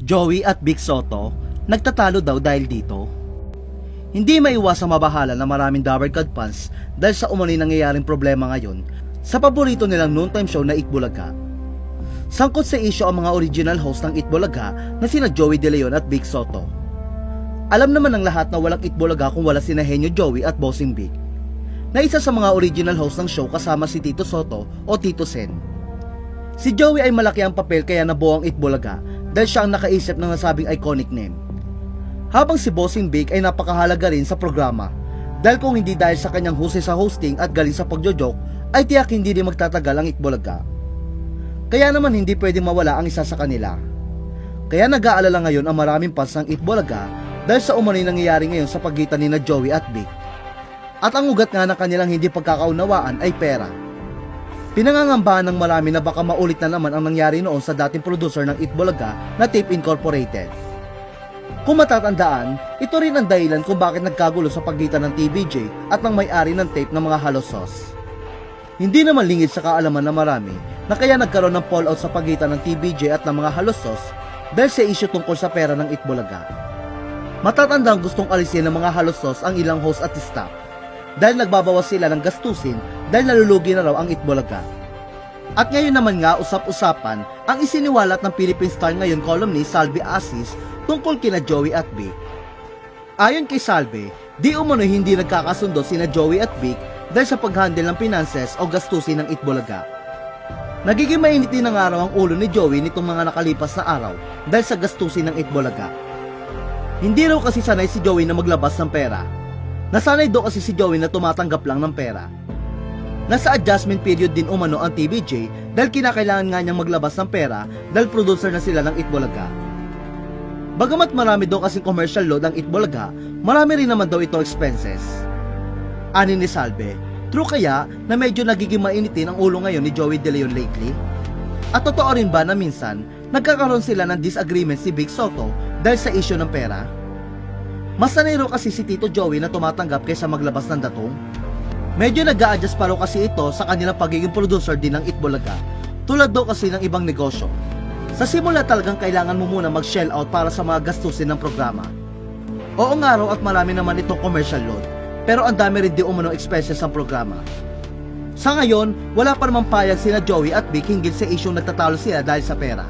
Joey at Vic Soto, nagtatalo daw dahil dito. Hindi maiwasang mabahala na maraming Dabber God fans dahil sa umano'y nangyayaring problema ngayon sa paborito nilang noontime show na Itbulaga. Sangkot sa issue ang mga original host ng Itbulaga na sina Joey De Leon at Vic Soto. Alam naman ng lahat na walang Itbulaga kung wala sina Henyo Joey at Bossing Vic, na isa sa mga original host ng show kasama si Tito Soto o Tito Sen. Si Joey ay malaki ang papel kaya nabuo ang Itbulaga dahil siya ang nakaisip ng nasabing iconic name. Habang si Bossing Vic ay napakahalaga rin sa programa dahil kung hindi dahil sa kanyang husay sa hosting at galing sa pagjojoke ay tiyak hindi din magtatagal ang Itbulaga. Kaya naman hindi pwedeng mawala ang isa sa kanila. Kaya nag-aalala ngayon ang maraming fans ng Itbulaga dahil sa umano'y nangyayari ngayon sa pagitan ni na Joey at Vic. At ang ugat nga ng kanilang hindi pagkakaunawaan ay pera. Pinangangambahan ng marami na baka maulit na naman ang nangyari noon sa dating producer ng Itbulaga na Tape Incorporated. Kung matatandaan, ito rin ang dahilan kung bakit nagkagulo sa pagitan ng TVJ at ng may-ari ng tape ng mga Halosos. Hindi naman lingid sa kaalaman ng marami na kaya nagkaroon ng fallout sa pagitan ng TVJ at ng mga Halosos dahil sa issue tungkol sa pera ng Itbulaga. Matatandang gustong alisin ng mga Halosos ang ilang host at staff dahil nagbabawas sila ng gastusin dahil nalulugi na raw ang Itbulaga. At ngayon naman nga usap-usapan ang isiniwalat ng Philippine Star ngayon columnist Salve Asis tungkol kina Joey at Vic. Ayon kay Salve, di umano hindi nagkakasundo sina Joey at Vic dahil sa paghandle ng finances o gastusin ng Itbulaga. Nagiging mainit din ng araw ang ulo ni Joey nitong mga nakalipas na araw dahil sa gastusin ng Itbulaga. Hindi raw kasi sanay si Joey na maglabas ng pera. Nasanay do kasi si Joey na tumatanggap lang ng pera. Nasa adjustment period din umano ang TVJ dahil kinakailangan nga niyang maglabas ng pera dahil producer na sila ng Itbulaga. Bagamat marami daw kasing commercial load ang Itbulaga, marami rin naman daw ito expenses. Ani ni Salve, true kaya na medyo nagiging mainitin ang ulo ngayon ni Joey De Leon lately? At totoo rin ba na minsan, nagkakaroon sila ng disagreement si Vic Soto dahil sa issue ng pera? Mas sanay raw kasi si Tito Joey na tumatanggap kaysa maglabas ng datong. Medyo nag-a-adjust pa raw kasi ito sa kanilang pagiging producer din ng Itbulaga, tulad daw kasi ng ibang negosyo. Sa simula talagang kailangan mo muna mag-shell out para sa mga gastusin ng programa. Oo nga raw at marami naman itong commercial load, pero ang dami rin di umano expenses ang programa. Sa ngayon, wala pa namang payag sina Joey at Vic hinggil sa isyong nagtatalo sila dahil sa pera.